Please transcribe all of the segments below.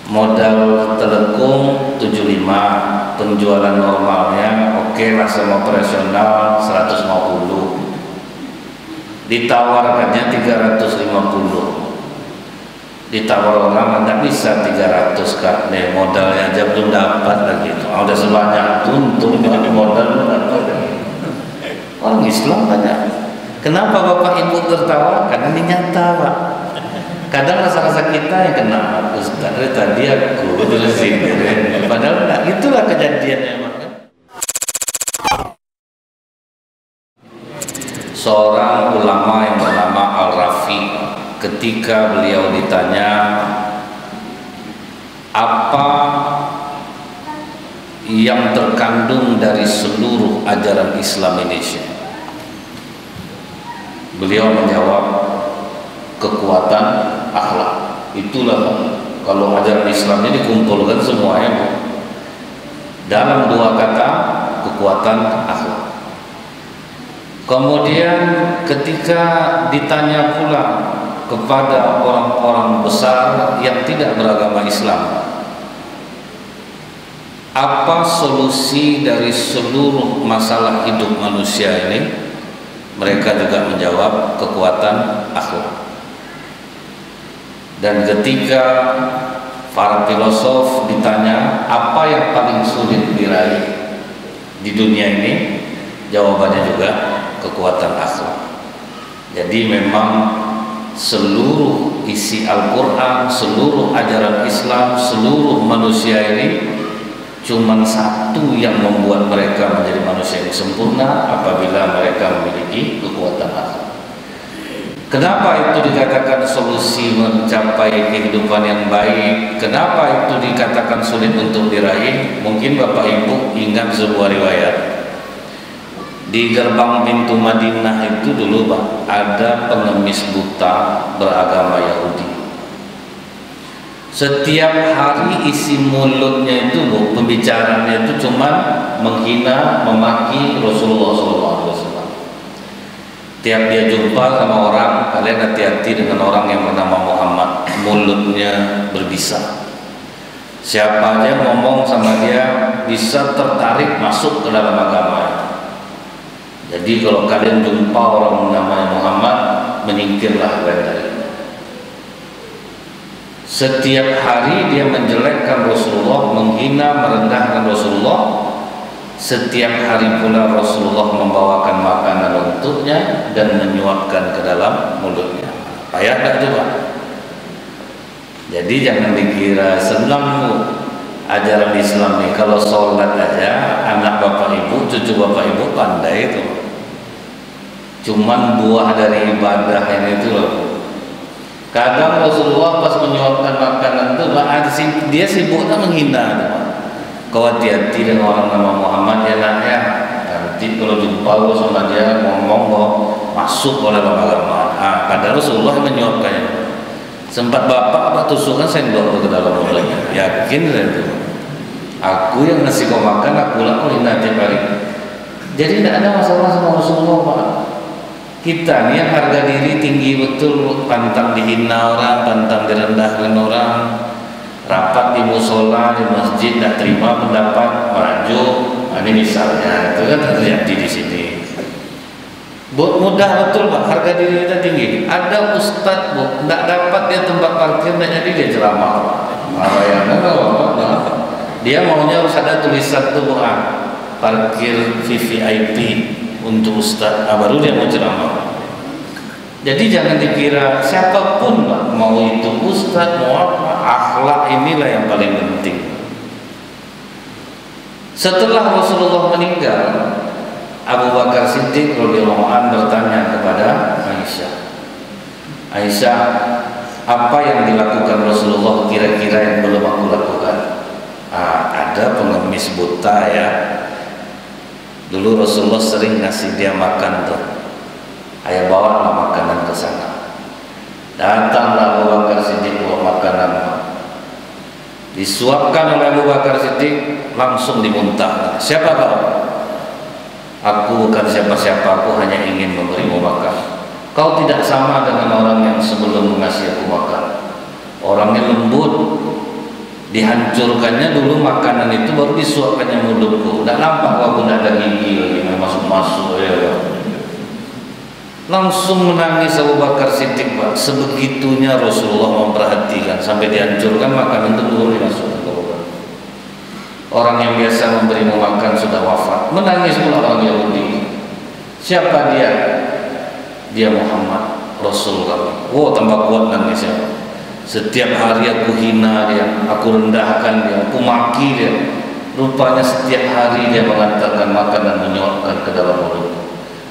modal telekung 75, penjualan normalnya oke lah sama operasional 150, ditawarkannya 350, ditawar orang nggak bisa 300 kak, nih modalnya aja belum dapat lagi itu, udah sebanyak untung dengan modal orang Islam banyak. Kenapa bapak ibu tertawa? Karena ini nyata pak. Kadang rasa-rasa kita yang kena Ustaz tadi aku terusin, padahal enggak, itulah kejadiannya. Seorang ulama yang bernama Al-Rafi, ketika beliau ditanya apa yang terkandung dari seluruh ajaran Islam Indonesia, beliau menjawab kekuatan akhlak. Itulah kalau ajaran Islam ini dikumpulkan semuanya dalam dua kata, kekuatan akhlak. Kemudian ketika ditanya pula kepada orang-orang besar yang tidak beragama Islam, apa solusi dari seluruh masalah hidup manusia ini, mereka juga menjawab kekuatan akhlak. Dan ketika para filosof ditanya apa yang paling sulit diraih di dunia ini, jawabannya juga kekuatan akhlak. Jadi memang seluruh isi Al-Quran, seluruh ajaran Islam, seluruh manusia ini cuma satu yang membuat mereka menjadi manusia yang sempurna, apabila mereka memiliki kekuatan akhlak. Kenapa itu dikatakan solusi mencapai kehidupan yang baik? Kenapa itu dikatakan sulit untuk diraih? Mungkin Bapak Ibu ingat sebuah riwayat. Di gerbang pintu Madinah itu dulu Pak, ada pengemis buta beragama Yahudi. Setiap hari isi mulutnya itu Bu, pembicaranya itu cuma menghina, memaki Rasulullah SAW. Tiap dia jumpa sama orang, kalian hati-hati dengan orang yang bernama Muhammad, mulutnya berbisa. Siapa aja ngomong sama dia bisa tertarik masuk ke dalam agama. Jadi kalau kalian jumpa orang namanya Muhammad, menyingkirlah kalian dari. Setiap hari dia menjelekkan Rasulullah, menghina, merendahkan Rasulullah. Setiap hari pula Rasulullah membawakan makanan untuknya dan menyuapkan ke dalam mulutnya. Payah tak coba? Jadi jangan dikira senang Bu ajaran Islam nih. Kalau sholat aja anak bapak ibu, cucu bapak ibu pandai itu. Cuman buah dari ibadah ini itu loh. Kadang Rasulullah pas menyuapkan makanan itu dia sibuknya menghina. Kau hati-hati dengan orang nama Muhammad ya nak ya. Nanti kalau jumpa lo sama dia ngomong kok masuk oleh agama. Padahal Rasulullah menyuapkannya. Sempat bapak tusukan sendok ke dalam mulutnya. Yakin saya itu. Aku yang ngasih kau makan, aku lah kau hina tiap hari. Jadi tidak ada masalah sama Rasulullah Pak. Kita nih yang harga diri tinggi betul, pantang dihina orang, pantang direndahkan orang. Rapat di musola, di masjid, tidak terima pendapat, maju. Ini misalnya, itu kan terjadi di sini. Mudah betul Pak, harga diri kita tinggi. Ada ustadz Bu, tidak dapat dia tempat parkir, tidak jadi dia ceramah. Dia maunya harus ada tulisan tuh Bu, parkir VVIP untuk ustadz, baru dia mau ceramah. Jadi jangan dikira siapapun Pak, mau itu ustadz, mau apa, akhlak inilah yang paling penting. Setelah Rasulullah meninggal, Abu Bakar Siddiq radhiyallahu anhu bertanya kepada Aisyah, Aisyah, apa yang dilakukan Rasulullah kira-kira yang belum aku lakukan? Ada pengemis buta ya. Dulu Rasulullah sering ngasih dia makan tuh. Ayo bawalah makanan ke sana. Datanglah Abu Bakar Siddiq bawa makanan. Disuapkan oleh Abu Bakar Siddiq, langsung dimuntahkan. Siapa kau? Aku bukan siapa-siapa, aku hanya ingin memberimu makan. Kau tidak sama dengan orang yang sebelum mengasih aku makan. Orangnya lembut, Dihancurkannya dulu makanan itu, baru disuapkannya mulutku. Tidak nampak aku tidak ada gigi lagi, masuk-masuk ya. Langsung menangis Abu Bakar Siddiq, Pak. Sebegitunya Rasulullah memperhatikan sampai dihancurkan makanan itu dulu dimasukkan ke mulut. Orang yang biasa memberimu makan sudah wafat, menangis pula orang Yahudi. Siapa dia? Dia Muhammad, Rasul kami. Wow, tambah kuat nangisnya. Setiap hari aku hina dia, aku rendahkan dia, aku maki dia. Rupanya setiap hari dia mengantarkan makanan, menyuapkan ke dalam mulut.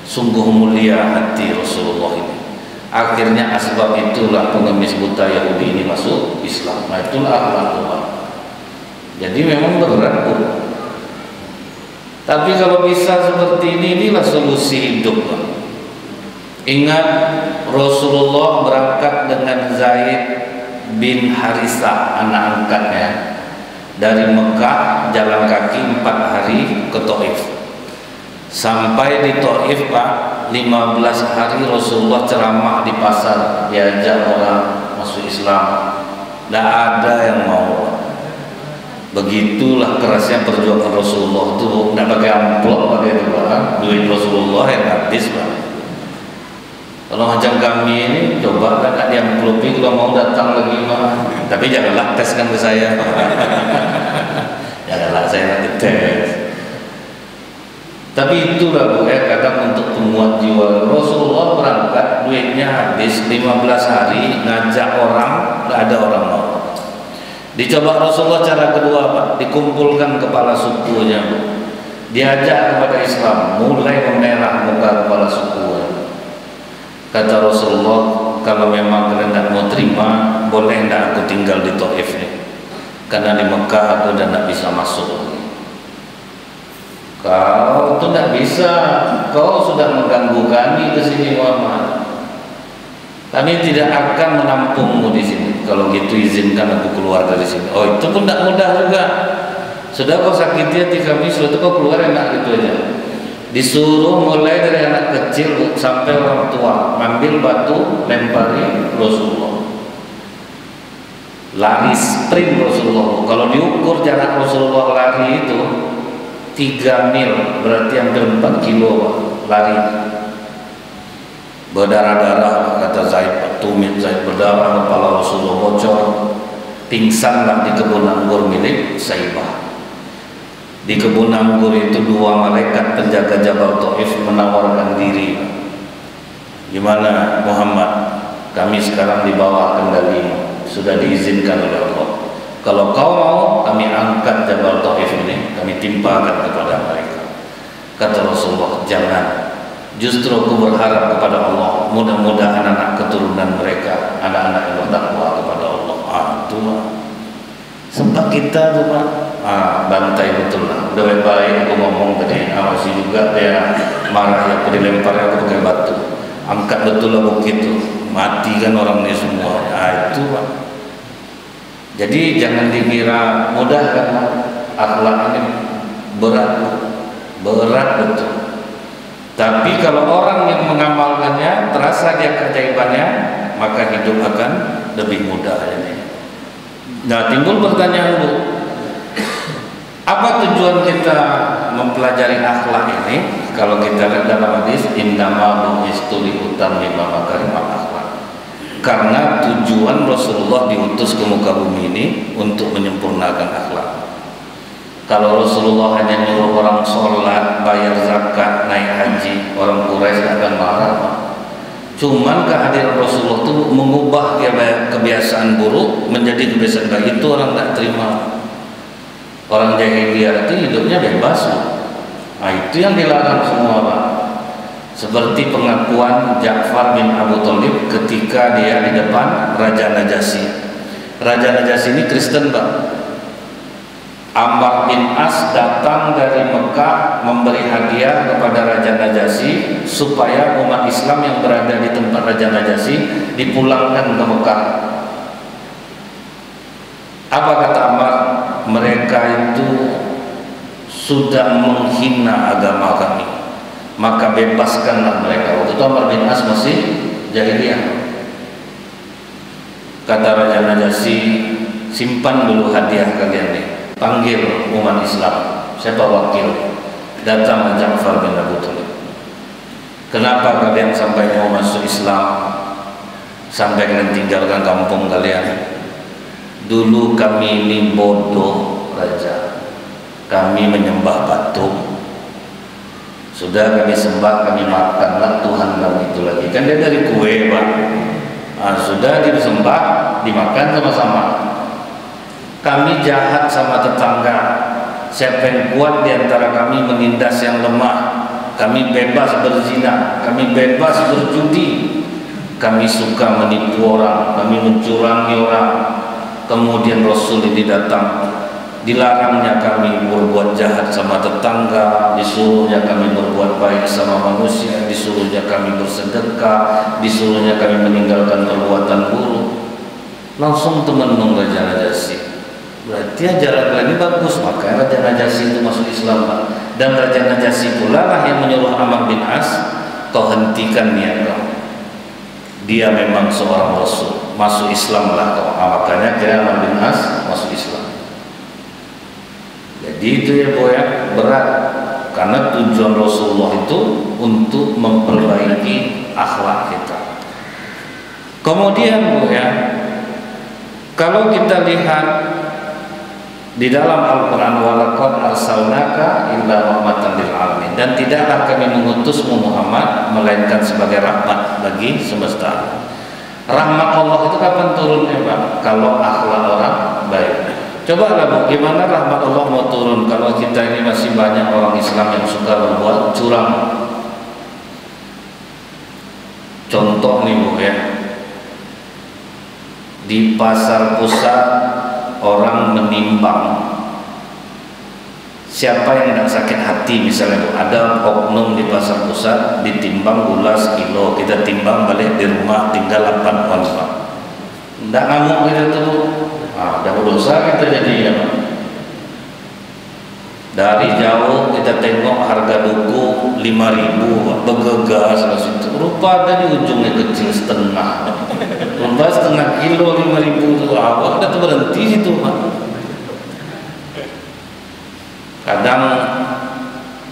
Sungguh mulia hati Rasulullah ini. Akhirnya asbab itulah pengemis buta Yahudi ini masuk Islam. Nah, itulah akhlakullah. Jadi memang berat, Bu. Tapi kalau bisa seperti ini, inilah solusi hidup, Pak. Ingat Rasulullah berangkat dengan Zaid bin Harisah, anak angkatnya, dari Mekah jalan kaki 4 hari ke Taif. Sampai di Taif, Pak, 15 hari Rasulullah ceramah di pasar, diajak orang masuk Islam. Tidak ada yang mau. Begitulah kerasnya perjuangan Rasulullah itu. Tidak pakai amplop, pakai itu, Pak. Duit Rasulullah yang habis, Pak. Kalau macam kami ini, coba kan diamplopi kalau mau datang lagi, Pak. Tapi janganlah teskan ke saya. Janganlah saya nanti tes. Tapi itulah, Bu, ya, kadang untuk penguat jiwa. Rasulullah berangkat, duitnya habis 15 hari, ngajak orang, tidak ada orang mau. Dicoba Rasulullah cara kedua, Pak, dikumpulkan kepala sukunya, Bu. Diajak kepada Islam, mulai memerah muka kepala sukunya. Kata Rasulullah, kalau memang kalian tidak mau terima, boleh tidak aku tinggal di Taif ini, karena di Mekah aku sudah tidak bisa masuk. Kau itu tidak bisa, kau sudah mengganggu kami ke sini, Muhammad. Kami tidak akan menampungmu di sini. Kalau gitu izinkan aku keluar dari sini. Oh, itu pun tidak mudah juga. Sudah kau sakiti hati kami, sudah kau keluar, enak gitu aja. Disuruh mulai dari anak kecil sampai orang tua, ambil batu, lempari Rasulullah. Lari sprint Rasulullah. Kalau diukur jarak Rasulullah lari itu 3 mil, berarti hampir 4 kilo lari. Berdarah-darah, kata Zaid, tumit Zaid berdarah, kepala Rasulullah bocor, pingsanlah di kebun anggur milik Saibah. Di kebun anggur itu 2 malaikat penjaga Jabal Taif menawarkan diri. Gimana Muhammad? Kami sekarang di bawah kendalimu, sudah diizinkan oleh Allah. Kalau kau mau, kami angkat Jabal Taif ini, kami timpakan kepada mereka. Kata Rasulullah, jangan. Justru aku berharap kepada Allah, mudah-mudahan anak keturunan mereka, anak-anak yang bertakwa kepada Allah. Itu lah. Sempat kita tuh, Pak. Bantai betul lah. Udah baik-baik aku ngomong tadi, masih juga dia marah ya, aku dilempar aku pakai batu. Angkat betul lah begitu. Mati kan orang ini semua. Itu, Pak. Jadi jangan dikira mudah, kan, akhlak ini berat betul. Tapi kalau orang yang mengamalkannya, terasa dia keajaibannya, maka hidup akan lebih mudah. Nah, timbul pertanyaan, Bu, apa tujuan kita mempelajari akhlak ini? Kalau kita lihat dalam hadis, innama bu'istu liutammima makarimal akhlak. Karena tujuan Rasulullah diutus ke muka bumi ini untuk menyempurnakan akhlak. Kalau Rasulullah hanya nyuruh orang sholat, bayar zakat, naik haji, orang Quraisy akan marah, Pak. Cuman kehadiran Rasulullah itu mengubah kebiasaan buruk menjadi kebiasaan baik. Itu orang tidak terima. Orang jahiliyah itu hidupnya bebas, Pak. Nah, itu yang dilarang semua, Pak. Seperti pengakuan Ja'far bin Abu Thalib ketika dia di depan Raja Najasyi. Raja Najasyi ini Kristen, Pak. Ammar bin As datang dari Mekah memberi hadiah kepada Raja Najasyi supaya umat Islam yang berada di tempat Raja Najasyi dipulangkan ke Mekah. Apa kata Ammar? Mereka itu sudah menghina agama kami, maka bebaskanlah mereka. Waktu itu Ammar bin As masih jahiliyah. Kata Raja Najasyi, simpan dulu hadiah kalian nih. Panggil umat Islam, siapa wakil, datang Ja'far bin Abu Thalib. Kenapa kalian sampai mau masuk Islam, sampai kalian tinggalkan kampung kalian? Dulu kami ini bodoh raja, kami menyembah batu. Sudah kami sembah, kami makanlah Tuhan kami itu lagi. Kan dia dari kue, Pak. Sudah disembah, dimakan sama-sama. Kami jahat sama tetangga. Siapa yang kuat di antara kami menindas yang lemah. Kami bebas berzina, kami bebas berjudi. Kami suka menipu orang, kami mencurangi orang. Kemudian Rasul ini datang, dilarangnya kami berbuat jahat sama tetangga, disuruhnya kami berbuat baik sama manusia, disuruhnya kami bersedekah, disuruhnya kami meninggalkan perbuatan buruk. Langsung temenung Raja Najasyi. Berarti ajaran kalian ini bagus, maka Raja Najasyi itu masuk Islam, Pak. Dan Raja Najasyi pula lah yang menyuruh Amr bin As, kau hentikan niat kau. Dia memang seorang Rasul, masuk Islam lah kau. Makanya kira Amr bin As masuk Islam. Jadi itu ya Bu ya, berat. Karena tujuan Rasulullah itu untuk memperbaiki akhlak kita. Kemudian Bu ya, kalau kita lihat di dalam Al-Quran, walaqad arsalnaka illa rahmatan lil alamin, dan tidaklah kami mengutusmu Muhammad melainkan sebagai rahmat bagi semesta alam. Rahmat Allah itu kapan turunnya Pak? Kalau akhlak orang baik. Coba lah Bu, gimana rahmat Allah mau turun kalau kita ini masih banyak orang Islam yang suka berbuat curang. Contoh nih Bu ya, di pasar pusat orang menimbang. Siapa yang tidak sakit hati misalnya Bu, ada oknum di pasar pusat ditimbang gula sekilo, kita timbang balik di rumah tinggal 8 on Pak. Tidak ngamuk kita tuh Bu. Ada dosa kita jadinya Pak. Dari jauh kita tengok harga duku 5.000 Pak, bergegas ke situ. Rupa ada di ujungnya kecil setengah. Rupa setengah kilo 5.000 itu apa? Kita tuh berhenti situ Pak. Kadang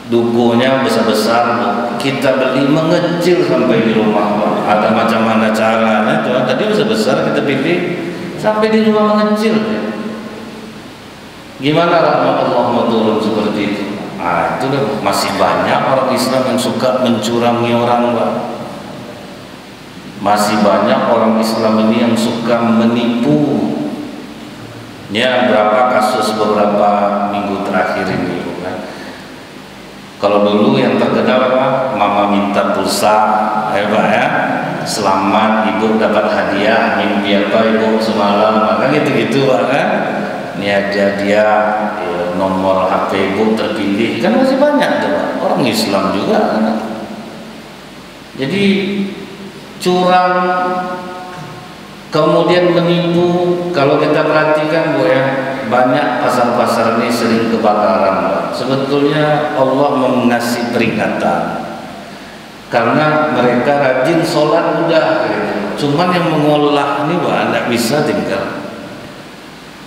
dukunya besar-besar Bu, kita beli mengecil sampai di rumah Pak. Ada macam mana caranya? Tadi besar-besar kita pilih sampai di rumah mengecil. Gimana rahmat Allah mau turun seperti itu? Itu masih banyak orang Islam yang suka mencurangi orang Pak. Masih banyak orang Islam ini yang suka menipu. Ya, berapa kasus beberapa minggu terakhir ini kan? Kalau dulu yang terkenal apa? Mama minta pulsa, Pak ya. Selamat ibu dapat hadiah, mimpi apa ibu semalam, maka gitu-gitu Pak kan. Niaga dia nomor HP ibu terpilih, kan masih banyak tuh Pak. Orang Islam juga kan. Jadi curang, kemudian menipu. Kalau kita perhatikan Bu ya, banyak pasar-pasar ini sering kebakaran Pak. Sebetulnya Allah mengasih peringatan karena mereka rajin sholat udah gitu. Cuman yang mengolah ini Pak tidak bisa tinggal.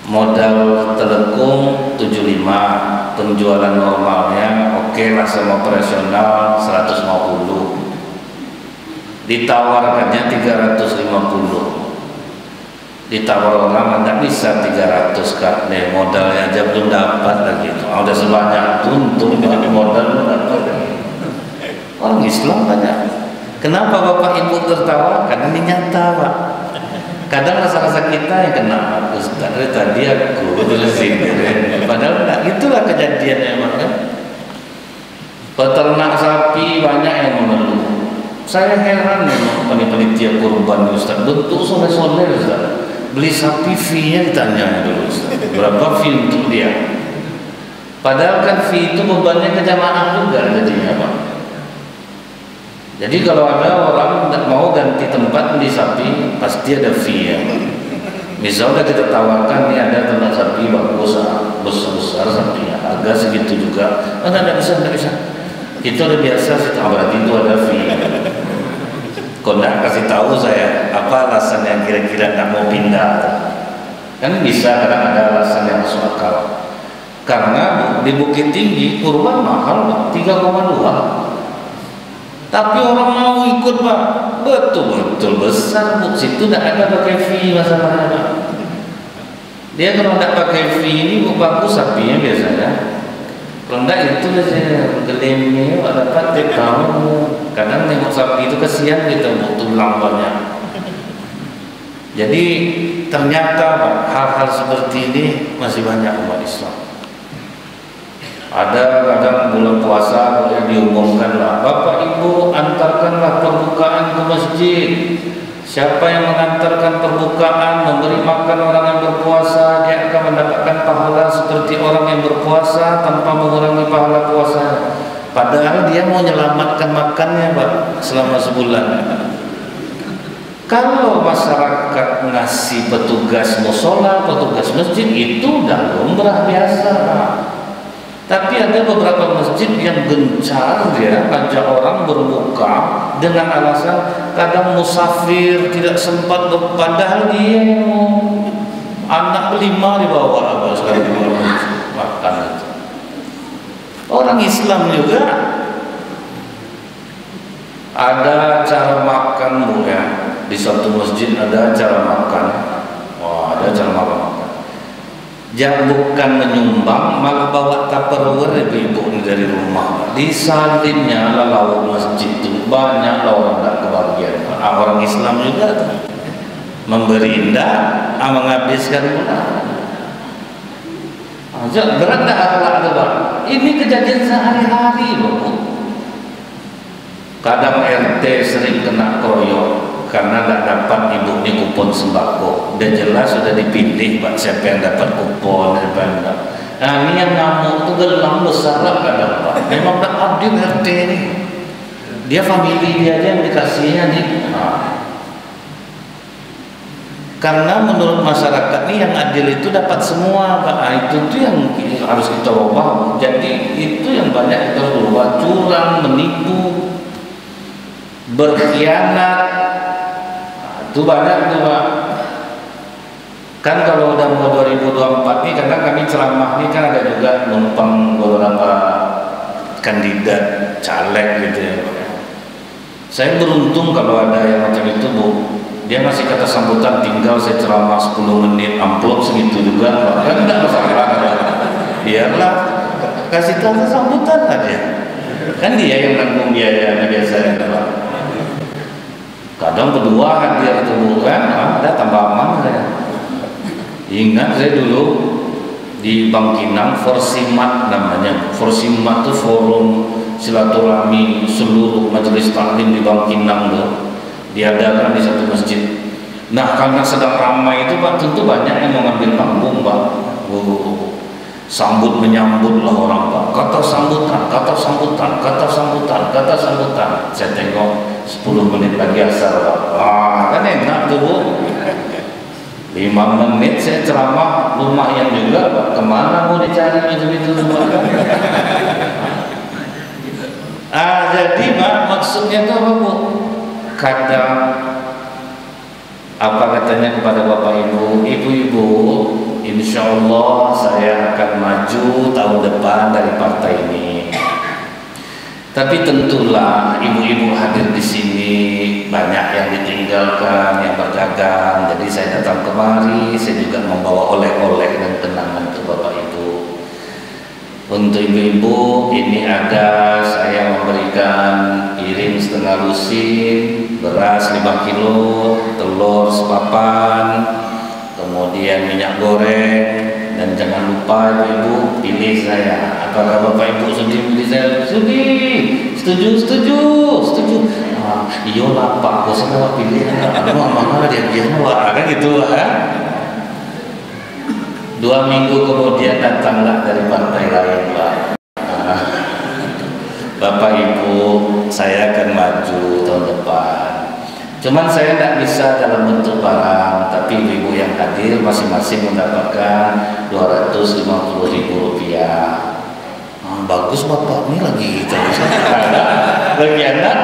Modal telekung 75, penjualan normalnya oke lah sama operasional 150, ditawarkannya 350, ditawar orang nggak bisa 300 Kak, nih modalnya aja belum dapat lagi. Udah sebanyak untung tapi modal belum dapat lagi. Orang Islam banyak. Kenapa Bapak Ibu tertawa? Karena ini nyata Pak. Kadang rasa-rasa kita yang kena, Ustaz tadi aku terusin, padahal enggak. Itulah kejadiannya Pak kan. Peternak sapi banyak yang mengeluh. Saya heran memang panitia kurban Ustaz, bentuk soleh-soleh Ustaz. Beli sapi fee-nya ditanya dulu Ustaz, berapa fee untuk dia? Padahal kan fee itu bebannya ke jamaah juga jadinya Pak. Jadi kalau ada orang tidak mau ganti tempat beli sapi, pasti ada fee ya. Misalnya kita tawarkan nih ada tempat sapi bagus, besar sapinya, harga segitu juga. Tidak bisa. Itu udah biasa sih, berarti itu ada fee. Kau tidak kasih tahu saya apa alasan yang kira-kira nggak mau pindah? Kan bisa, kadang ada alasan yang masuk akal. Karena di Bukit Tinggi kurban mahal Pak, 3,2. Tapi orang mau ikut Pak, betul-betul besar Bu. Situ tidak ada pakai fee masalahnya Pak. Dia kalau tidak pakai fee ini Bu, bagus sapinya biasanya. Kalau enggak itu saja gelemnya dapat tiap tahun. Kadang nengok sapi itu kesian kita Bu, tulang banyak. Jadi ternyata Pak, hal-hal seperti ini masih banyak umat Islam. Ada kadang bulan puasa yang diumumkan lah, Bapak Ibu antarkanlah perbukaan ke masjid. Siapa yang mengantarkan perbukaan, memberi makan orang yang berpuasa, dia akan mendapatkan pahala seperti orang yang berpuasa tanpa mengurangi pahala puasa. Padahal dia mau menyelamatkan makannya Pak selama sebulan. Kalau masyarakat ngasih petugas musola, petugas masjid, itu udah lumrah biasa Pak. Tapi ada beberapa masjid yang gencar dia ajak orang berbuka dengan alasan kadang musafir tidak sempat, padahal dia anak 5 dibawa apa sekali makan itu. Orang Islam juga ada cara makan Bu ya. Di suatu masjid ada cara makan. Wah, ada cara makan. Jangan bukan menyumbang, malah bawa tupperware ibu-ibu dari rumah. Disalinnya lah lauk masjid itu banyak orang tak kebagian. Orang Islam juga tuh. Memberi indah, menghabiskan pula. Berat tak akhlak tu Pak? Ini kejadian sehari-hari loh. Kadang RT sering kena kroyok karena tidak dapat ibunya kupon sembako. Dia jelas sudah dipilih Pak siapa yang dapat kupon, siapa yang enggak. Nah ini yang ngamuk itu gelang besar lah kadang Pak. Memang tak adil RT ini. Dia famili dia aja yang dikasihnya nih. Karena menurut masyarakat nih yang adil itu dapat semua Pak. Itu tuh yang harus kita ubah. Jadi itu yang banyak kita harus ubah. Curang, menipu, berkhianat, itu banyak tuh Pak. Kan kalau udah mau 2024 nih, karena kami ceramah nih kan ada juga numpang beberapa kandidat caleg gitu ya. Saya beruntung kalau ada yang macam itu Bu. Dia ngasih kata sambutan, tinggal saya ceramah 10 menit, amplop segitu juga Pak. Kan enggak masalah. Biarlah kasih kata sambutan aja. Kan dia yang nanggung biayanya biasanya Pak. Kadang kedua hadir itu kan, ada tambah aman saya. Ingat saya dulu di Bangkinang, Forsimat namanya. Forsimat itu forum silaturahmi seluruh majelis taklim di Bangkinang tuh. Diadakan di satu masjid. Nah karena sedang ramai itu Pak, tentu banyak yang mengambil panggung Pak. Sambut menyambut lah orang Pak. Kata sambutan, kata sambutan, kata sambutan, kata sambutan. Saya tengok 10 menit lagi asar Pak. Kan enak tuh Bu. 5 menit saya ceramah lumayan juga Pak. Kemana mau dicari macam itu semua kan? Jadi Pak maksudnya itu apa Bu? Kadang apa katanya kepada Bapak Ibu, ibu-ibu, insya Allah saya akan maju tahun depan dari partai ini. Tapi tentulah ibu-ibu hadir di sini banyak yang ditinggalkan, yang berdagang. Jadi saya datang kemari, saya juga membawa oleh-oleh dan kenangan untuk Bapak Ibu. Untuk ibu-ibu ini ada saya memberikan piring setengah lusin, beras 5 kilo, telur sepapan, kemudian minyak goreng, dan jangan lupa ibu pilih saya. Apakah Bapak Ibu sudi pilih saya? Sudi, setuju, setuju, setuju. Iya lah Pak, aku sudah pilih. Mana dia wah kan gitu kan? 2 minggu kemudian datanglah dari partai lain Pak. Bapak Ibu, saya akan maju tahun depan. Cuman saya tidak bisa dalam bentuk barang, tapi ibu yang hadir masing-masing mendapatkan Rp250.000. Bagus Bapak, ini lagi lagi anak.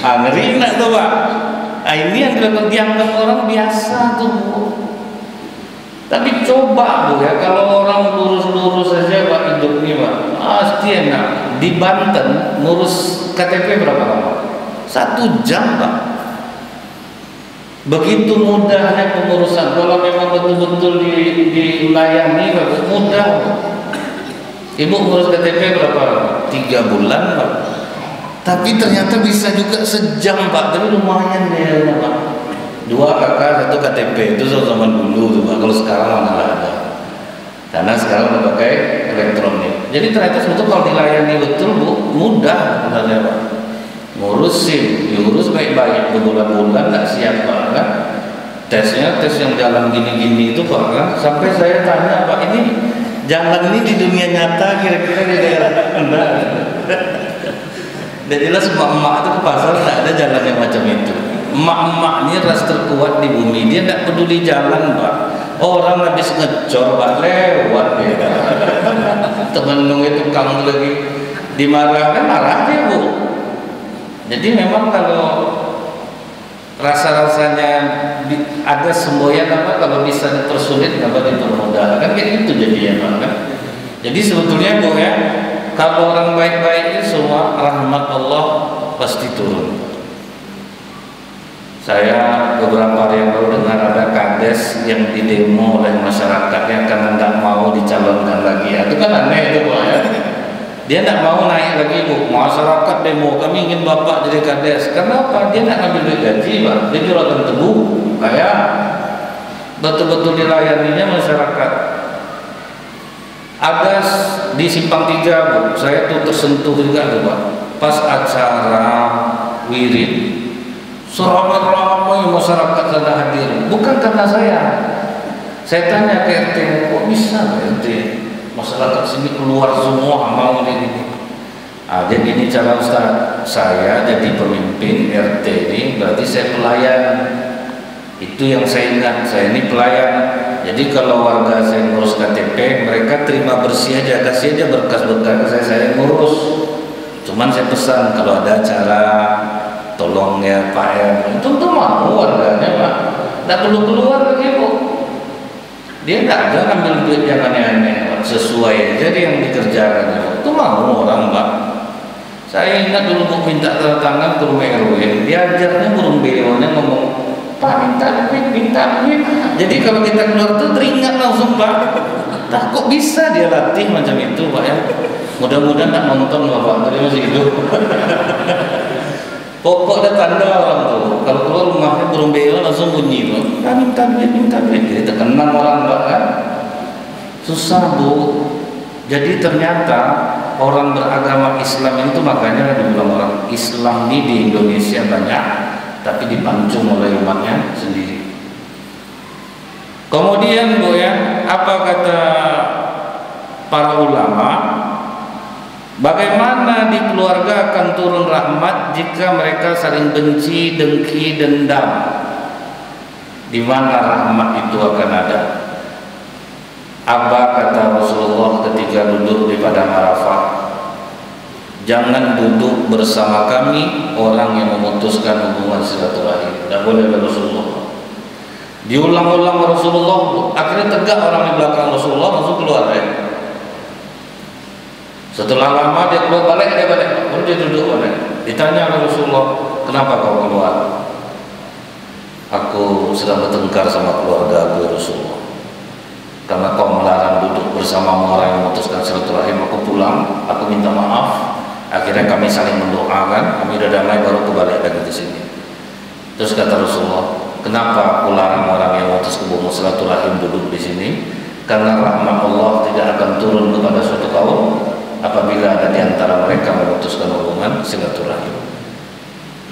Ngeri enggak tuh Pak? Ini yang dianggap orang biasa tuh Bu. Tapi coba Bu ya, kalau orang lurus-lurus saja Pak hidup ini Pak, pasti enak. Di Banten ngurus KTP berapa lama? 1 jam Pak. Begitu mudahnya pengurusan. Kalau memang betul-betul dilayani Pak, mudah. Ibu ngurus KTP berapa? 3 bulan Pak. Tapi ternyata bisa juga sejam Pak. Tapi lumayan ya Pak. 2 kakak 1 KTP itu zaman dulu tuh Pak. Kalau sekarang mana ada. Karena sekarang udah pakai elektronik. Jadi ternyata sebetulnya kalau dilayani betul Bu, mudah sebenarnya Pak. Ngurusin, diurus baik-baik berbulan-bulan nggak siap Pak kan. Tesnya tes yang jalan gini-gini itu Pak kan. Sampai saya tanya Pak, ini jalan ini di dunia nyata kira-kira di daerah mana? Dan jelas emak-emak itu ke pasar nggak ada jalan yang macam itu. Emak-emak ini ras terkuat di bumi, dia tidak peduli jalan Pak. Orang habis ngecor Pak lewat ya. Temen nunggu tukang lagi dimarahkan, marah dia Bu. Jadi memang kalau rasa-rasanya ada semboyan apa, kalau bisa dipersulit apa dipermudah kan kayak gitu jadinya Pak kan. Jadi sebetulnya Bu ya, kalau orang baik-baik itu semua rahmat Allah pasti turun. Saya beberapa hari yang lalu dengar ada kades yang didemo oleh masyarakatnya karena tidak mau dicalonkan lagi. Itu kan aneh itu Pak ya. Dia tidak mau naik lagi Bu. Masyarakat demo, kami ingin Bapak jadi kades. Kenapa? Dia tidak ambil duit gaji Pak. Dia juragan tebu. Kayak betul-betul dilayaninya masyarakat. Ada di Simpang 3 Bu, saya tuh tersentuh juga tuh Pak. Pas acara wirid, seramai-ramai masyarakat sana hadir. Bukan karena saya tanya ke RT, kok bisa RT? Masyarakat sini keluar semua mau ini. Jadi ini cara Ustaz, saya jadi pemimpin RT ini berarti saya pelayan. Itu yang saya ingat, saya ini pelayan. Jadi kalau warga saya ngurus KTP, mereka terima bersih aja, kasih aja berkas-berkas saya ngurus. Cuman saya pesan kalau ada acara, tolong ya Pak ya, itu tuh mau warganya Pak, tidak perlu keluar lagi Bu. Dia tidak ada ambil duit yang aneh-aneh Pak, sesuai aja dia yang dikerjakan ya, itu mau orang Pak. Saya ingat dulu Bu minta tanda tangan ke rumah RW, diajarnya burung beonya ngomong, Pak minta duit. Jadi kalau kita keluar tuh teringat langsung Pak. Nah kok bisa dia latih macam itu Pak ya. Mudah-mudahan tak nonton Bapak, tadi masih hidup. Pokoknya tanda orang tuh, kalau keluar rumahnya burung beo langsung bunyi tuh, minta duit, jadi terkenang orang Pak kan. Susah Bu. Jadi ternyata orang beragama Islam itu makanya dibilang orang Islam ini di Indonesia banyak, tapi dipancung oleh umatnya sendiri. Kemudian Bu ya, apa kata para ulama? Bagaimana di keluarga akan turun rahmat jika mereka saling benci, dengki, dendam? Di mana rahmat itu akan ada? Apa kata Rasulullah ketika duduk di padang Arafah? Jangan duduk bersama kami orang yang memutuskan hubungan silaturahim. Tidak boleh Rasulullah. Diulang-ulang Rasulullah, akhirnya tegak orang di belakang Rasulullah langsung keluar ya. Setelah lama dia keluar balik, baru dia duduk balik. Ditanya oleh Rasulullah, kenapa kau keluar? Aku sedang bertengkar sama keluarga aku Rasulullah. Karena kau melarang duduk bersama orang yang memutuskan silaturahim, aku pulang, aku minta maaf. Akhirnya kami saling mendoakan, kami udah damai, baru aku balik lagi ke sini. Terus kata Rasulullah, kenapa aku larang orang yang memutuskan hubungan silaturahim duduk di sini? Karena rahmat Allah tidak akan turun kepada suatu kaum apabila ada di antara mereka memutuskan hubungan silaturahim.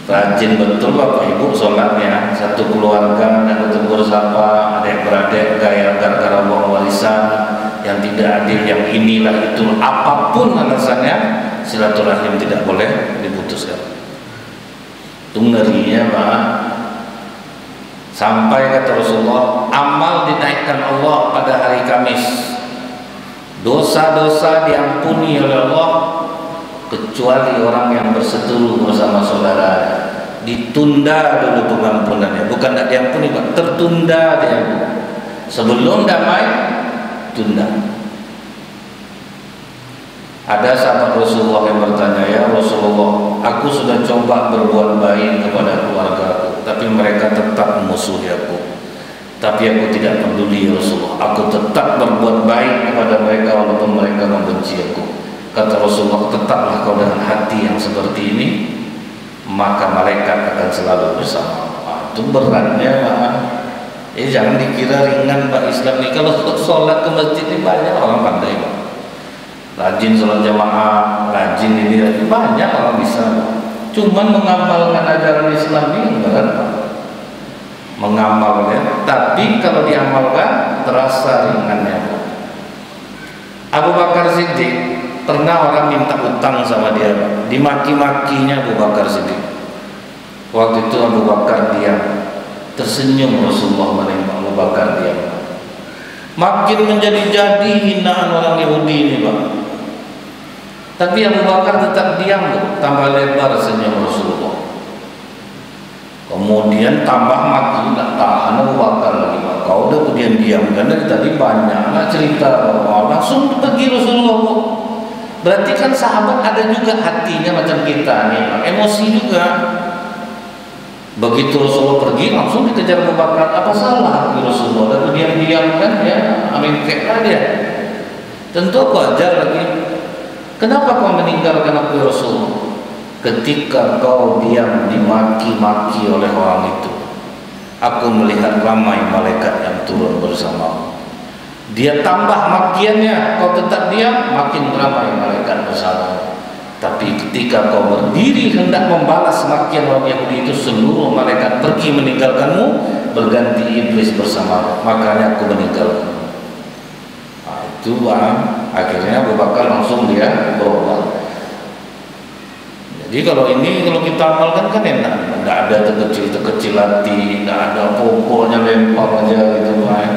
Rajin betul Bapak Ibu sholatnya, satu keluarga dan bertegur sapa, adik-beradik gaya gara-gara uang warisan yang tidak adil, yang inilah itu, apapun alasannya, silaturahim tidak boleh diputuskan. Itu ngerinya Pak. Sampai kata Rasulullah, amal dinaikkan Allah pada hari Kamis. Dosa-dosa diampuni oleh Allah kecuali orang yang berseteru bersama saudara. Ditunda dulu pengampunannya, bukan tidak diampuni Pak, tertunda diampuni. Sebelum damai, tunda. Ada sahabat Rasulullah yang bertanya, ya Rasulullah, aku sudah coba berbuat baik kepada keluarga aku, tapi mereka tetap memusuhi aku. Tapi aku tidak peduli ya Rasulullah, aku tetap berbuat baik kepada mereka walaupun mereka membenci aku. Kata Rasulullah, tetaplah kau dengan hati yang seperti ini, maka malaikat akan selalu bersama. Itu beratnya Pak. Jangan dikira ringan Pak Islam ini. Kalau sholat ke masjid ini banyak orang pandai Pak. Rajin sholat jamaah, rajin ini, banyak orang bisa. Cuman mengamalkan ajaran Islam ini berat Pak. Mengamalnya, tapi kalau diamalkan terasa ringannya Pak. Abu Bakar Siddiq pernah orang minta utang sama dia Pak. Dimaki-makinya Abu Bakar Siddiq. Waktu itu Abu Bakar diam. Tersenyum Rasulullah menengok Abu Bakar diam. Makin menjadi-jadi hinaan orang Yahudi ini Pak. Tapi Abu Bakar tetap diam loh, tambah lebar senyum Rasulullah. Kemudian tambah maki, tak tahan Abu Bakar lagi Pak. Kau udah diam-diam kan dari tadi banyak lah cerita. Langsung pergi Rasulullah Pak. Berarti kan sahabat ada juga hatinya macam kita nih Pak. Emosi juga. Begitu Rasulullah pergi langsung dikejar Abu Bakar. Apa salah Rasulullah? Dan diam-diam kan ya, amin keklah dia. Tentu aku ajar lagi. Kenapa kau meninggalkan aku ya Rasulullah? Ketika kau diam dimaki-maki oleh orang itu, aku melihat ramai malaikat yang turun bersamamu. Dia tambah makiannya, kau tetap diam, makin ramai malaikat bersamamu. Tapi ketika kau berdiri hendak membalas makian orang Yahudi itu, seluruh malaikat pergi meninggalkanmu, berganti iblis bersamamu. Makanya aku meninggalkanmu. Itu akhirnya Abu Bakar langsung dia berubah. Jadi kalau kita amalkan kan enak, tidak ada terkecil hati, tidak ada pokoknya lempar aja gitu kan.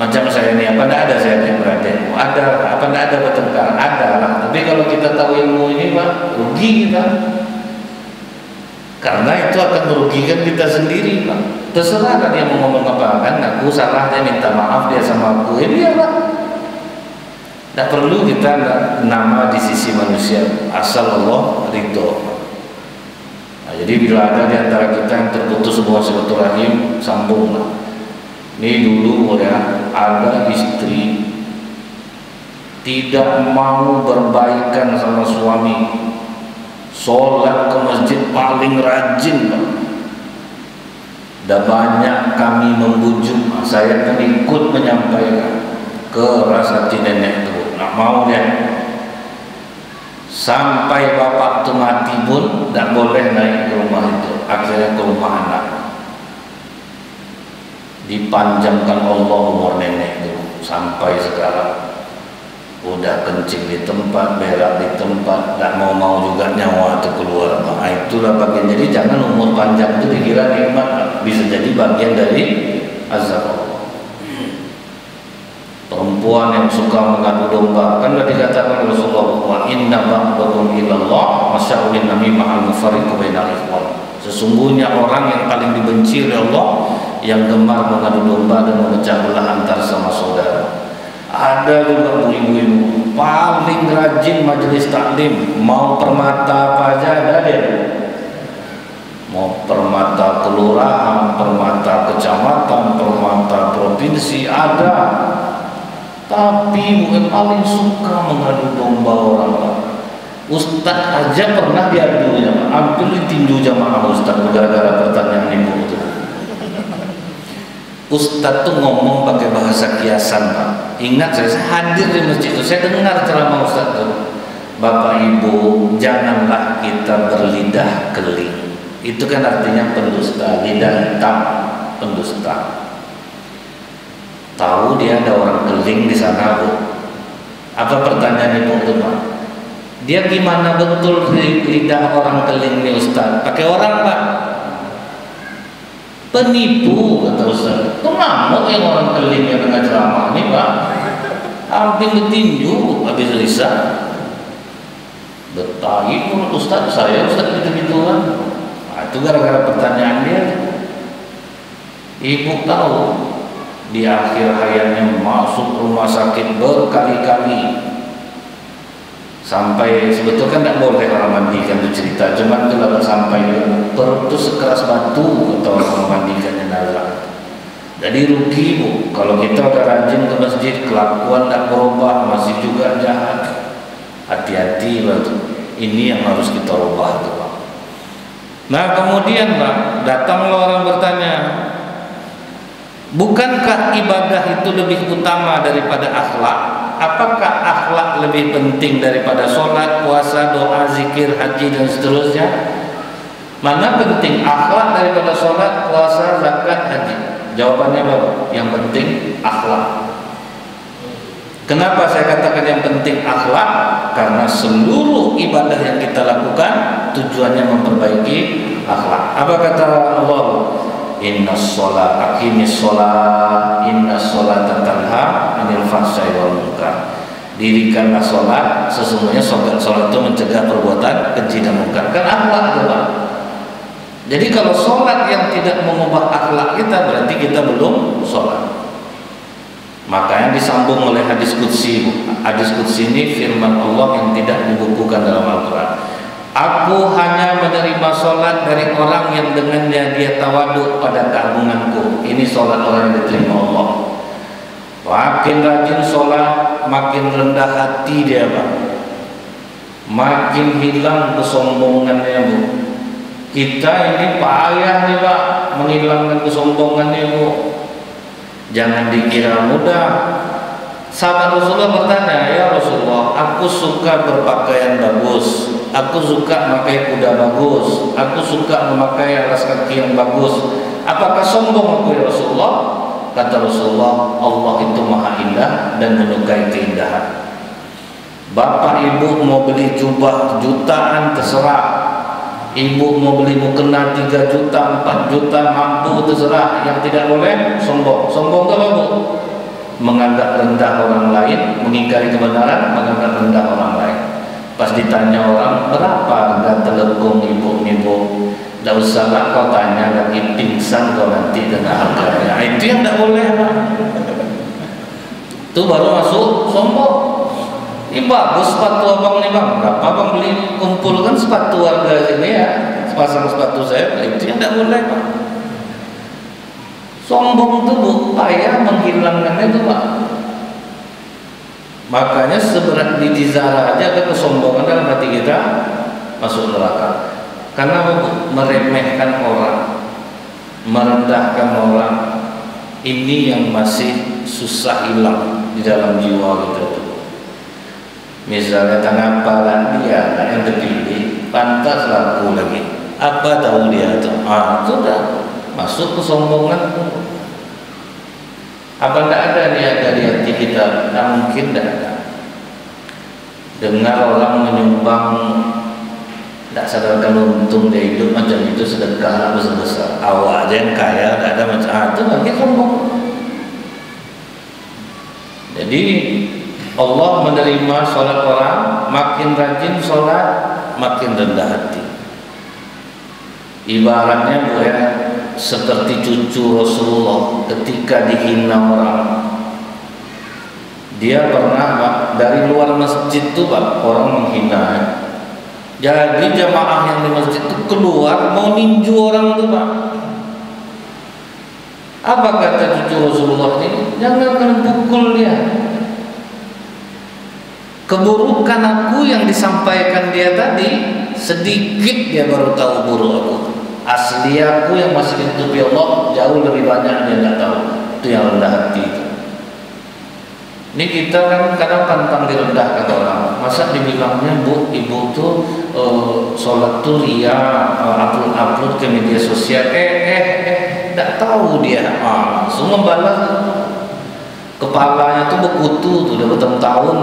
Macam saya ini apa tidak ada saya yang berada, ada apa tidak ada bertengkar, ada lah. Tapi kalau kita tahu ilmu ini Pak, rugi kita. Karena itu akan merugikan kita sendiri Pak. Terserah dia mau ngomong apa kan, aku salah dia minta maaf dia sama aku, ini ya Pak. Tidak perlu kita nama di sisi manusia, asal Allah ridho. Nah, jadi bila ada di antara kita yang terputus sebuah silaturahim, sambunglah. Ini dulu ya, ada istri tidak mau berbaikan sama suami, sholat ke masjid paling rajin Pak. Dah banyak kami membujuk, saya pun ikut menyampaikan keras hati nenek itu. Nak mau dia sampai bapak tu mati pun tak boleh naik ke rumah itu, akhirnya ke rumah anak. Dipanjangkan Allah umur nenek itu sampai sekarang. Udah kencing di tempat, berak di tempat, tak mau juga nyawa itu keluar. Nah, itulah bagian. Jadi jangan umur panjang itu dikira nikmat, bisa jadi bagian dari azab Allah. Perempuan yang suka mengadu domba, kan sudah dikatakan Rasulullah bahwa inna ba'dakum ilallah masya'ulin namimah al-mufarriqu bainal ikhwan. Sesungguhnya orang yang paling dibenci oleh Allah yang gemar mengadu domba dan memecah belah antar sama saudara. Ada juga ibu-ibu paling rajin majelis taklim, mau permata apa aja ada dia. Mau permata kelurahan, permata kecamatan, permata provinsi ada. Tapi bukan paling suka mengadu domba orang. Ustaz aja pernah diadu ya, hampir ditinju jamaah Ustaz gara-gara pertanyaan ibu itu. Ustaz tuh ngomong pakai bahasa kiasan Pak. Ingat saya hadir di masjid itu, saya dengar ceramah Ustaz tuh. Bapak Ibu, janganlah kita berlidah keling. Itu kan artinya pendusta, lidah hitam, pendusta. Tahu dia ada orang keling di sana Bu. Apa pertanyaan ibu itu Pak? Dia gimana betul lidah orang keling nih Ustaz? Pakai orang Pak? Penipu kata Ustaz. Itu ngamuk yang orang keling yang tengah ceramah ini Pak. Hampir ditinju habis lisan. Betahi pun Ustaz, saya Ustaz gitu-gituan. Nah, itu gara-gara pertanyaan dia. Ibu tahu di akhir hayatnya masuk rumah sakit berkali-kali, sampai sebetulnya kan tidak boleh orang mandikan itu cerita, cuman kalau sampai perut itu sekeras batu atau orang mandikan jenazah. Jadi rugi bu, kalau kita udah rajin ke masjid, kelakuan tidak berubah, masih juga jahat. Hati-hati Pak, ini yang harus kita ubah tuh Pak. Nah kemudian Pak, datanglah orang bertanya, bukankah ibadah itu lebih utama daripada akhlak? Apakah akhlak lebih penting daripada sholat, puasa, doa, zikir, haji dan seterusnya? Mana penting, akhlak daripada sholat, puasa, zakat, haji? Jawabannya Bapak, yang penting akhlak. Kenapa saya katakan yang penting akhlak? Karena seluruh ibadah yang kita lakukan tujuannya memperbaiki akhlak. Apa kata Allah? Inna sholat, aqimis sholat, inna sholat tanha anil fahsya'i wal munkar. Dirikanlah sholat, sesungguhnya sholat itu mencegah perbuatan keji dan munkar. Kan akhlak Pak. Jadi kalau sholat yang tidak mengubah akhlak kita, berarti kita belum sholat. Makanya disambung oleh hadis qudsi. Hadis qudsi ini firman Allah yang tidak dibukukan dalam Al-Quran. Aku hanya menerima sholat dari orang yang dengannya dia tawaduk pada keagunganku. Ini sholat orang yang diterima Allah. Makin rajin sholat, makin rendah hati dia Pak. Makin hilang kesombongannya Bu. Kita ini payah nih Pak menghilangkan kesombongannya Bu. Jangan dikira mudah. Sahabat Rasulullah bertanya, ya Rasulullah, aku suka berpakaian bagus, aku suka memakai kuda bagus, aku suka memakai alas kaki yang bagus. Apakah sombong aku ya Rasulullah? Kata Rasulullah, Allah itu maha indah dan menyukai keindahan. Bapak ibu mau beli jubah jutaan terserah. Ibu mau beli mukena 3 juta, 4 juta, mampu terserah. Yang tidak boleh sombong. Sombong itu apa Bu? Menganggap rendah orang lain, mengingkari kebenaran, menganggap rendah orang lain. Pas ditanya orang, berapa harga telepon ibu nih Bu? Tidak usah lah kau tanya, lagi pingsan kau nanti dengan harganya. Itu yang tidak boleh Pak. Itu baru masuk sombong. Ini bagus sepatu abang nih Bang, berapa Bang beli? Kumpulkan sepatu warga sini ya, sepasang sepatu saya. Itu yang tidak boleh Pak. Sombong itu Bu, payah menghilangkannya itu Pak. Makanya seberat biji zarah aja ada kesombongan dalam hati kita, masuk neraka. Karena meremehkan orang, merendahkan orang, ini yang masih susah hilang di dalam jiwa kita. Misalnya tangan dia yang terpilih, pantas laku lagi. Apa tahu dia itu? Sudah masuk kesombongan. Apa tidak ada niat dari hati kita? Tidak mungkin, tidak ada. Dengar orang menyumbang, tidak sadarkan untung dia hidup macam itu, sedekah besar-besar. Awak aja yang kaya, tidak ada macam itu lagi sombong. Jadi Allah menerima sholat orang, makin rajin sholat, makin rendah hati. Ibaratnya Bu ya, seperti cucu Rasulullah ketika dihina orang. Dia pernah Pak, dari luar masjid itu Pak, orang menghina. Jadi jamaah yang di masjid itu keluar mau ninju orang itu Pak. Apa kata cucu Rasulullah ini? Jangan kalian pukul dia. Keburukan aku yang disampaikan dia tadi, sedikit dia baru tahu buruk aku. Asli aku yang masih ditutupi Allah jauh lebih banyak dia tidak tahu. Itu yang rendah hati itu. Ini kita kan kadang pantang direndahkan orang. Masa dibilangnya Bu, ibu tuh sholat tuh ria, upload ke media sosial. Tidak tahu dia. Langsung membalas. Kepalanya tuh berkutu tuh udah bertahun-tahun.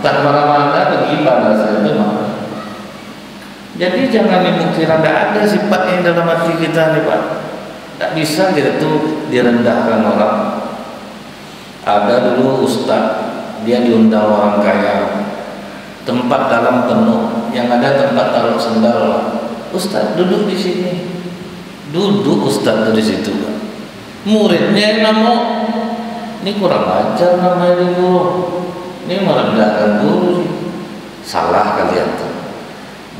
Tak mana-mana bagaimana saya itu Pak. Jadi jangan ibu kira tidak ada sifat yang dalam hati kita nih Pak. Tak bisa kita tuh direndahkan orang. Ada dulu ustaz, dia diundang orang kaya, tempat dalam penuh, yang ada tempat taruh sendal. Ustaz duduk di sini, duduk ustaz di situ Pak. Muridnya yang namo, ini kurang ajar namanya ini guru, ini merendahkan guru. Salah kalian tuh.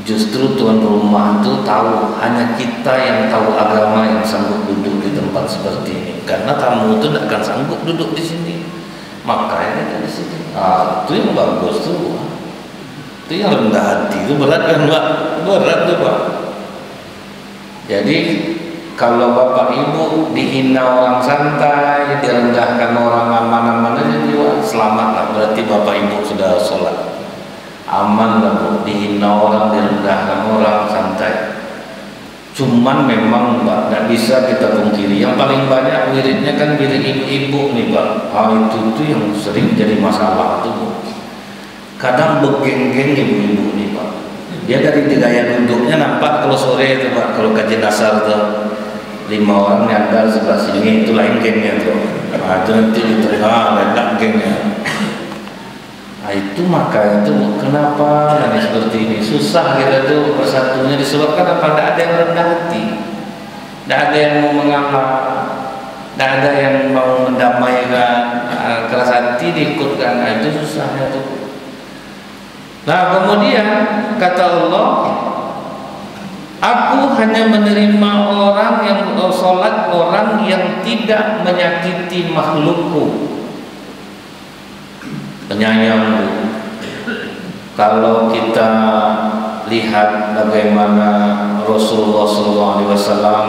Justru tuan rumah itu tahu, hanya kita yang tahu agama yang sanggup duduk di tempat seperti ini. Karena tamu itu tidak akan sanggup duduk di sini. Makanya di sini. Itu yang bagus tuh. Itu yang rendah hati itu berat kan Pak? Berat tuh Pak. Jadi kalau bapak ibu dihina orang santai, direndahkan orang aman-aman aja jiwa, selamat lah. Berarti bapak ibu sudah sholat, aman lah Bu. Dihina orang, direndahkan orang santai. Cuman memang Pak, tidak bisa kita pungkiri. Yang paling banyak wiridnya kan wirid ibu-ibu nih Pak. Itu yang sering jadi masalah tuh Bu. Kadang begeng-geng ibu-ibu nih Pak. Dia dari gaya duduknya nampak kalau sore itu Pak, kalau kajian asar tuh 5 orang nyandar sebelah sini, itu lain gengnya tuh. Itu nanti di tengah ledak gengnya. Itu maka itu kenapa nanti seperti ini susah kita tuh bersatunya, disebabkan apa? Tidak ada yang rendah hati, tidak ada yang mau mengalah, tidak ada yang mau mendamaikan, keras hati diikutkan. Itu susahnya tuh. Nah kemudian kata Allah, aku hanya menerima orang yang sholat, orang yang tidak menyakiti makhlukku. Penyayang. Kalau kita lihat bagaimana Rasulullah SAW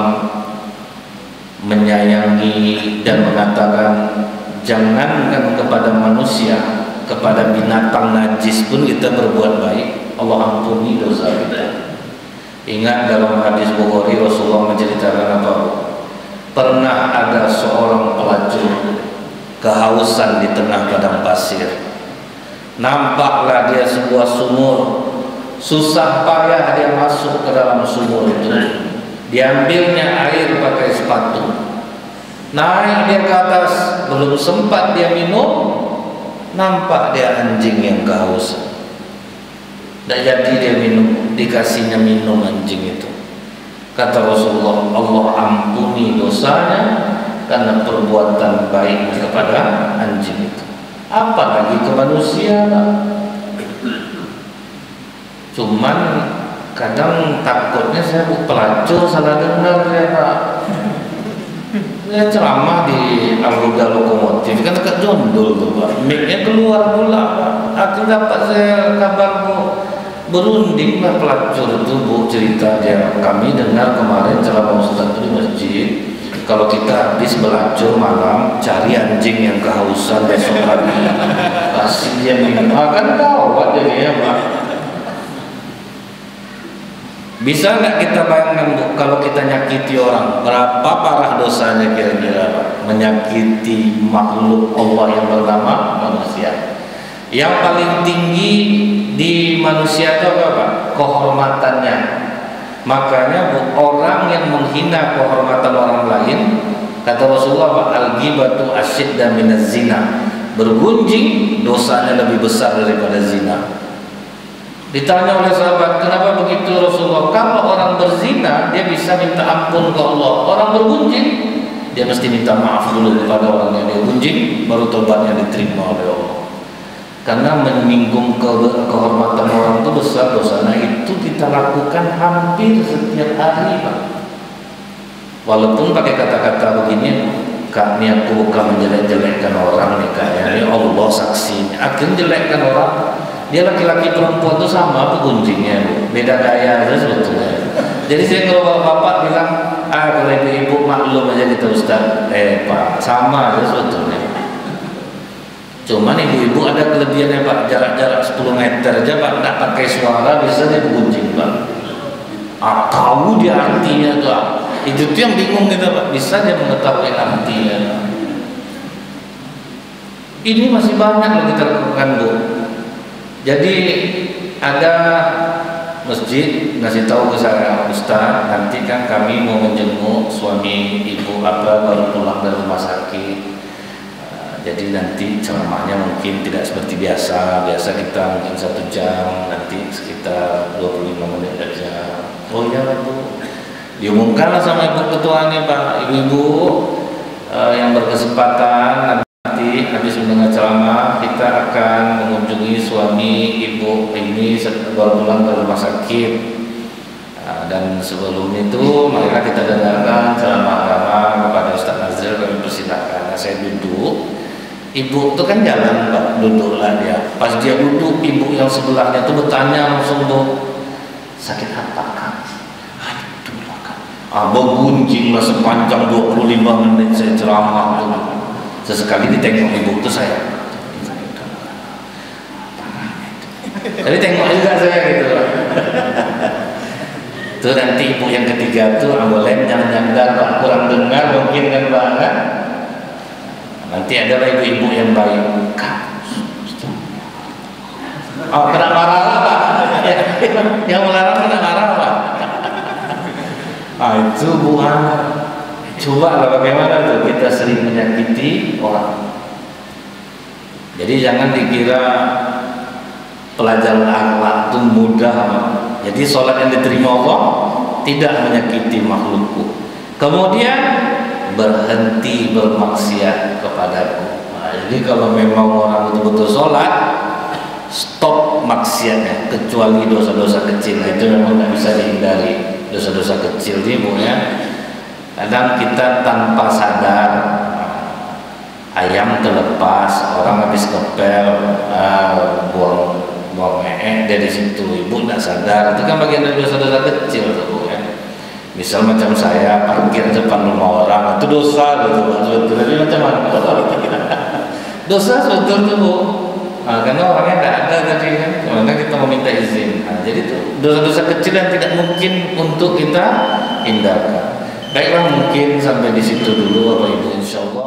menyayangi dan mengatakan, jangankan kepada manusia, kepada binatang najis pun kita berbuat baik, Allah ampuni dosa kita. Ingat dalam hadis Bukhari Rasulullah menceritakan apa? Pernah ada seorang pelacur kehausan di tengah padang pasir. Nampaklah dia sebuah sumur. Susah payah dia masuk ke dalam sumur itu. Diambilnya air pakai sepatu. Naik dia ke atas, belum sempat dia minum, nampak dia anjing yang kehausan. Tidak jadi dia minum, dikasihnya minum anjing itu. Kata Rasulullah, Allah ampuni dosanya karena perbuatan baik kepada anjing itu. Apalagi ke manusia Pak. Cuman kadang takutnya saya pelacur salah dengar ya Pak. Saya ceramah di Al-Huda Lokomotif kan dekat Jondol tuh Pak. Mic-nya keluar pula Pak. Akhirnya dapat saya kabar Bu, berunding lah pelacur itu Bu, cerita dia. Kami dengar kemarin ceramah Ustaz di masjid, kalau kita habis belacur malam cari anjing yang kehausan besok hari, kasih dia minum, kan gawat jadinya Pak. Bisa nggak kita bayangkan Bu, kalau kita nyakiti orang, berapa parah dosanya kira-kira Pak? Menyakiti makhluk Allah yang bernama manusia. Yang paling tinggi di manusia itu apa Pak? Kehormatannya. Makanya Bu, orang yang menghina kehormatan orang lain, kata Rasulullah Pak, al-ghibatu asyidda minaz zina. Bergunjing dosanya lebih besar daripada zina. Ditanya oleh sahabat, kenapa begitu Rasulullah? Kalau orang berzina dia bisa minta ampun ke Allah. Orang bergunjing dia mesti minta maaf dulu kepada orang yang dia gunjing, baru tobatnya diterima oleh Allah. Karena menyinggung kehormatan orang itu besar dosanya. Itu kita lakukan hampir setiap hari Pak. Walaupun pakai kata-kata begini, Kak, ini aku bukan menjelek-jelekkan orang nih Kak, ini Allah saksinya. Akhirnya jelekkan orang. Dia laki-laki perempuan itu sama pegunjingnya Bu, beda gaya aja sebetulnya. Jadi saya kalau bapak bilang, kalau ibu-ibu maklum aja kita Ustaz, Pak, sama aja sebetulnya. Cuman ibu-ibu ada kelebihannya Pak, jarak-jarak 10 meter aja Pak, nggak pakai suara bisa dia pegunjing Pak. Tahu dia artinya tuh, itu tuh yang bingung kita Pak, bisa dia mengetahui artinya. Ini masih banyak yang kita lakukan Bu. Jadi ada masjid ngasih tahu ke saya, Ustaz, nanti kan kami mau menjenguk suami ibu baru pulang dari rumah sakit. Jadi nanti ceramahnya mungkin tidak seperti biasa. Biasa kita mungkin 1 jam, nanti sekitar 25 menit aja. Oh iya Bu, diumumkanlah sama ibu ketuanya Pak, ibu-ibu yang berkesempatan nanti habis mendengar ceramah kita akan mengunjungi suami ibu ini baru pulang dari rumah sakit. Dan sebelum itu maka kita dengarkan ceramah kepada Ustaz Nazril. Kami persilakan. Saya duduk, ibu itu kan jalan Pak, duduklah dia. Pas dia duduk, ibu yang sebelahnya itu bertanya langsung, Bu, sakit apa Kak? Itulah Kak. Bergunjinglah sepanjang 25 menit saya ceramah tuh. Sesekali ditengok ibu itu saya. Jadi tengok juga saya gitu. Tuh nanti ibu yang ketiga tuh boleh yang nyandar Pak, kurang dengar mungkin kan Pak kan? Nanti ada ibu-ibu yang baik. Kak, kena marah Pak. Yang melarang kena marah Pak. Itu bukan. Coba lah bagaimana tuh kita sering menyakiti orang. Jadi jangan dikira pelajaran akhlak itu mudah. Jadi sholat yang diterima Allah tidak menyakiti makhlukku. Kemudian berhenti bermaksiat kepadaku. Jadi kalau memang orang betul-betul sholat, stop maksiatnya, kecuali dosa-dosa kecil. Itu memang tidak bisa dihindari. Dosa-dosa kecil ini Bu ya. Kadang kita tanpa sadar, ayam terlepas, orang habis kepel, buang dari situ, ibu tidak sadar. Itu kan bagian dari dosa-dosa kecil tuh Bu ya. Misal macam saya parkir depan rumah orang, itu dosa gitu sebetulnya. Jadi macam mana? Dosa sebetulnya Bu. Karena orangnya tidak ada tadi kan, karena kita meminta izin. Jadi itu dosa-dosa kecil yang tidak mungkin untuk kita hindarkan. Baiklah, mungkin sampai di situ dulu Bapak Ibu, insyaallah.